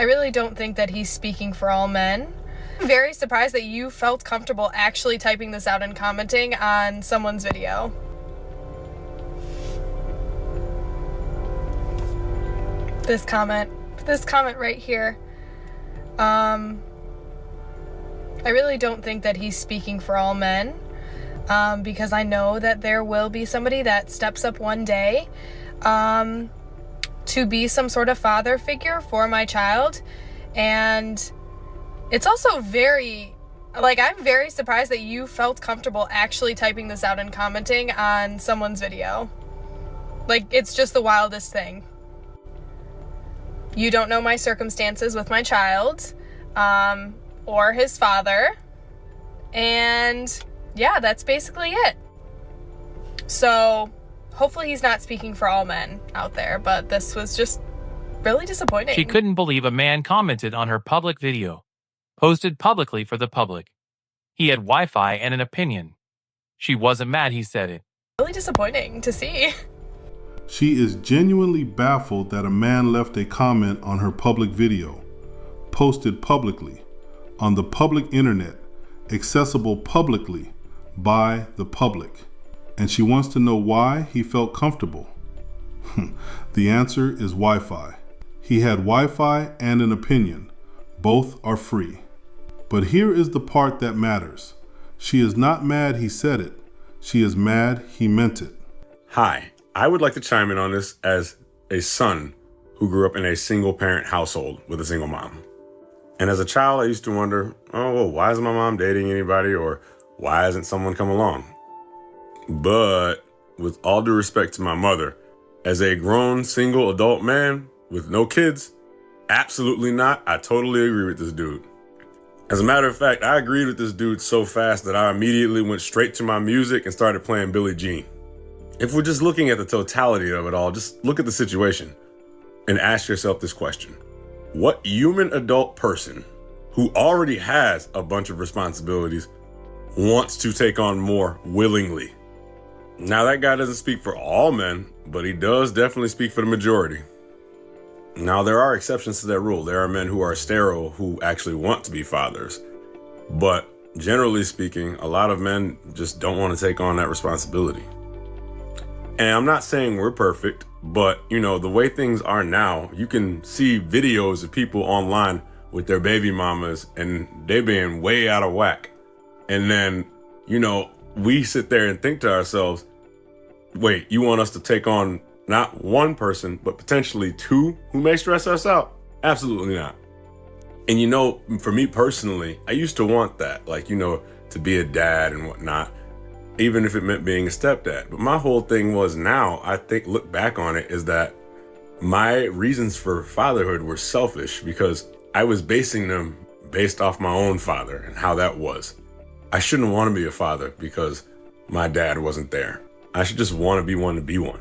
I really don't think that he's speaking for all men. I'm very surprised that you felt comfortable actually typing this out and commenting on someone's video. This comment right here. I really don't think that he's speaking for all men, because I know that there will be somebody that steps up one day to be some sort of father figure for my child. And it's also very, I'm very surprised that you felt comfortable actually typing this out and commenting on someone's video. It's just the wildest thing. You don't know my circumstances with my child, or his father. And yeah, that's basically it. So hopefully he's not speaking for all men out there, but this was just really disappointing. She couldn't believe a man commented on her public video, posted publicly for the public. He had Wi-Fi and an opinion. She wasn't mad he said it. Really disappointing to see. She is genuinely baffled that a man left a comment on her public video, posted publicly, on the public internet, accessible publicly by the public. And she wants to know why he felt comfortable. The answer is Wi-Fi. He had Wi-Fi and an opinion. Both are free. But here is the part that matters. She is not mad he said it. She is mad he meant it. Hi, I would like to chime in on this as a son who grew up in a single parent household with a single mom. And as a child, I used to wonder, oh, well, why isn't my mom dating anybody, or why hasn't someone come along? But with all due respect to my mother, as a grown single adult man with no kids, absolutely not. I totally agree with this dude. As a matter of fact, I agreed with this dude so fast that I immediately went straight to my music and started playing Billie Jean. If we're just looking at the totality of it all, just look at the situation and ask yourself this question. What human adult person who already has a bunch of responsibilities wants to take on more willingly? Now, that guy doesn't speak for all men, but he does definitely speak for the majority. Now, there are exceptions to that rule. There are men who are sterile who actually want to be fathers. But generally speaking, a lot of men just don't want to take on that responsibility. And I'm not saying we're perfect, but, the way things are now, you can see videos of people online with their baby mamas and they being way out of whack. And then, we sit there and think to ourselves, wait, you want us to take on not one person, but potentially two who may stress us out? Absolutely not. And for me personally, I used to want that, to be a dad and whatnot, even if it meant being a stepdad. But my whole thing was now, I think, look back on it, is that my reasons for fatherhood were selfish because I was basing them based off my own father and how that was. I shouldn't want to be a father because my dad wasn't there. I should just want to be one to be one.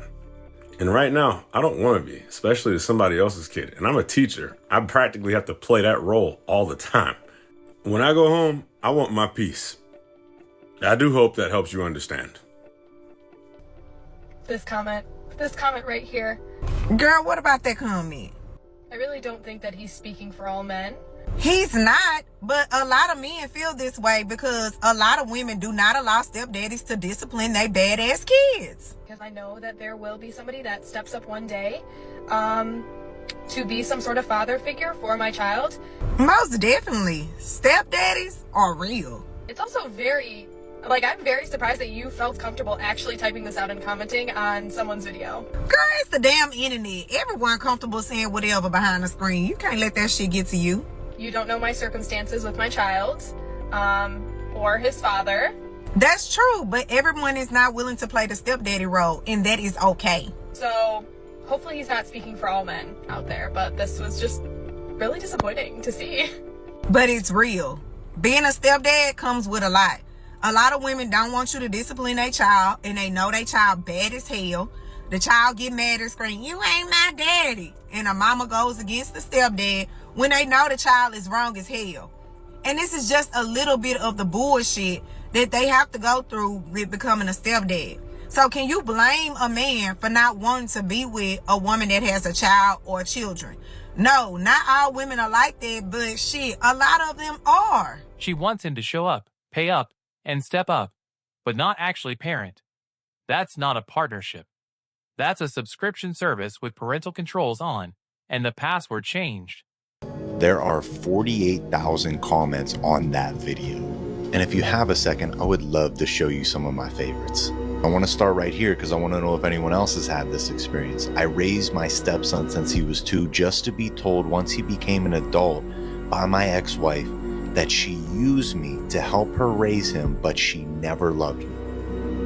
And right now, I don't want to be, especially to somebody else's kid. And I'm a teacher. I practically have to play that role all the time. When I go home, I want my peace. I do hope that helps you understand. This comment right here. Girl, what about that comment? I really don't think that he's speaking for all men. He's not, but a lot of men feel this way because a lot of women do not allow stepdaddies to discipline their badass kids. Because I know that there will be somebody that steps up one day to be some sort of father figure for my child. Most definitely. Stepdaddies are real. It's also very, I'm very surprised that you felt comfortable actually typing this out and commenting on someone's video. Girl, it's the damn internet. Everyone comfortable saying whatever behind the screen. You can't let that shit get to you. You don't know my circumstances with my child, or his father. That's true, but everyone is not willing to play the stepdaddy role, and that is okay. So hopefully he's not speaking for all men out there, but this was just really disappointing to see. But it's real. Being a stepdad comes with a lot. A lot of women don't want you to discipline their child, and they know their child bad as hell. The child get mad and scream, "You ain't my daddy." And a mama goes against the stepdad when they know the child is wrong as hell. And this is just a little bit of the bullshit that they have to go through with becoming a stepdad. So can you blame a man for not wanting to be with a woman that has a child or children? No, not all women are like that, but shit, a lot of them are. She wants him to show up, pay up, and step up, but not actually parent. That's not a partnership. That's a subscription service with parental controls on, and the password changed. There are 48,000 comments on that video. And if you have a second, I would love to show you some of my favorites. I want to start right here because I want to know if anyone else has had this experience. I raised my stepson since he was 2 just to be told once he became an adult by my ex-wife that she used me to help her raise him, but she never loved me.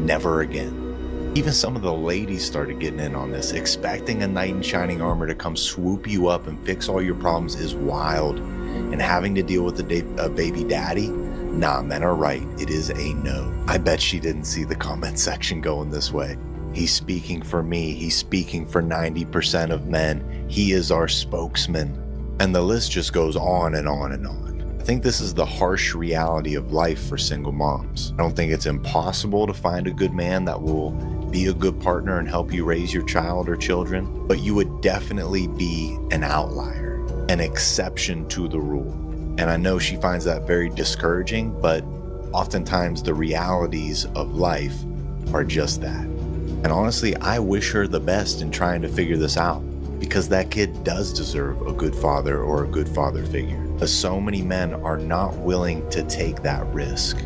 Never again. Even some of the ladies started getting in on this. Expecting a knight in shining armor to come swoop you up and fix all your problems is wild. And having to deal with a baby daddy? Nah, men are right. It is a no. I bet she didn't see the comment section going this way. He's speaking for me. He's speaking for 90% of men. He is our spokesman. And the list just goes on and on and on. I think this is the harsh reality of life for single moms. I don't think it's impossible to find a good man that will be a good partner and help you raise your child or children, but you would definitely be an outlier, an exception to the rule. And I know she finds that very discouraging, but oftentimes the realities of life are just that. And honestly, I wish her the best in trying to figure this out, because that kid does deserve a good father or a good father figure. But so many men are not willing to take that risk.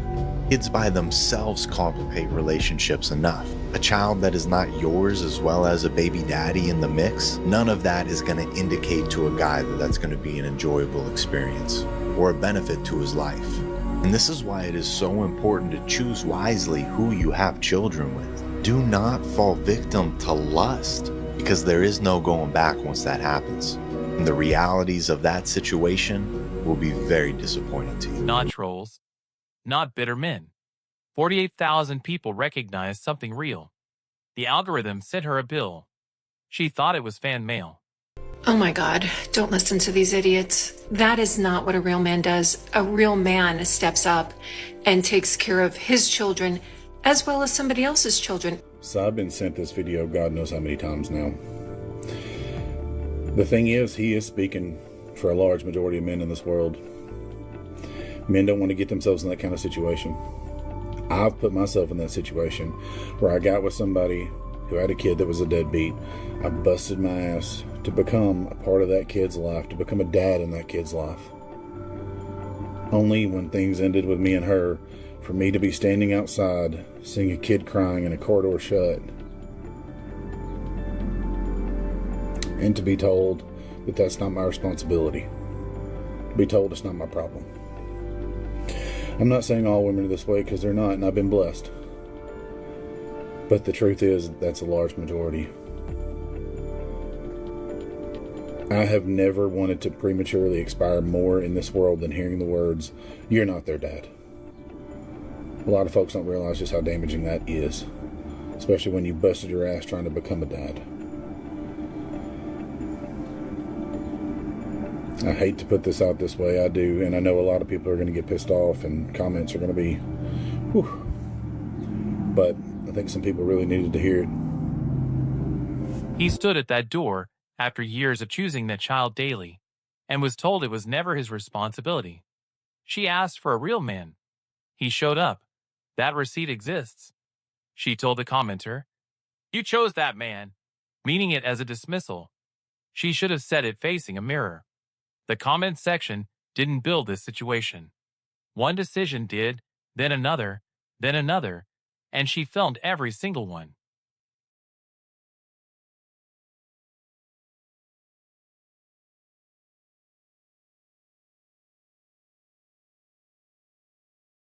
Kids by themselves complicate relationships enough. A child that is not yours, as well as a baby daddy in the mix, none of that is going to indicate to a guy that that's going to be an enjoyable experience or a benefit to his life. And this is why it is so important to choose wisely who you have children with. Do not fall victim to lust, because there is no going back once that happens. And the realities of that situation will be very disappointing to you. Not trolls. Not bitter men. 48,000 people recognized something real. The algorithm sent her a bill. She thought it was fan mail. Oh my God, don't listen to these idiots. That is not what a real man does. A real man steps up and takes care of his children as well as somebody else's children. So I've been sent this video God knows how many times now. The thing is, he is speaking for a large majority of men in this world. Men don't want to get themselves in that kind of situation. I've put myself in that situation where I got with somebody who had a kid that was a deadbeat. I busted my ass to become a part of that kid's life, to become a dad in that kid's life. Only when things ended with me and her, for me to be standing outside, seeing a kid crying in a corridor shut, and to be told that that's not my responsibility. To be told it's not my problem. I'm not saying all women are this way, because they're not, and I've been blessed. But the truth is, that's a large majority. I have never wanted to prematurely expire more in this world than hearing the words, "You're not their dad." A lot of folks don't realize just how damaging that is, especially when you busted your ass trying to become a dad. I hate to put this out this way, I do, and I know a lot of people are going to get pissed off and comments are going to be, whew. But I think some people really needed to hear it. He stood at that door after years of choosing that child daily and was told it was never his responsibility. She asked for a real man. He showed up. That receipt exists. She told the commenter, "You chose that man," meaning it as a dismissal. She should have said it facing a mirror. The comment section didn't build this situation. One decision did, then another, and she filmed every single one.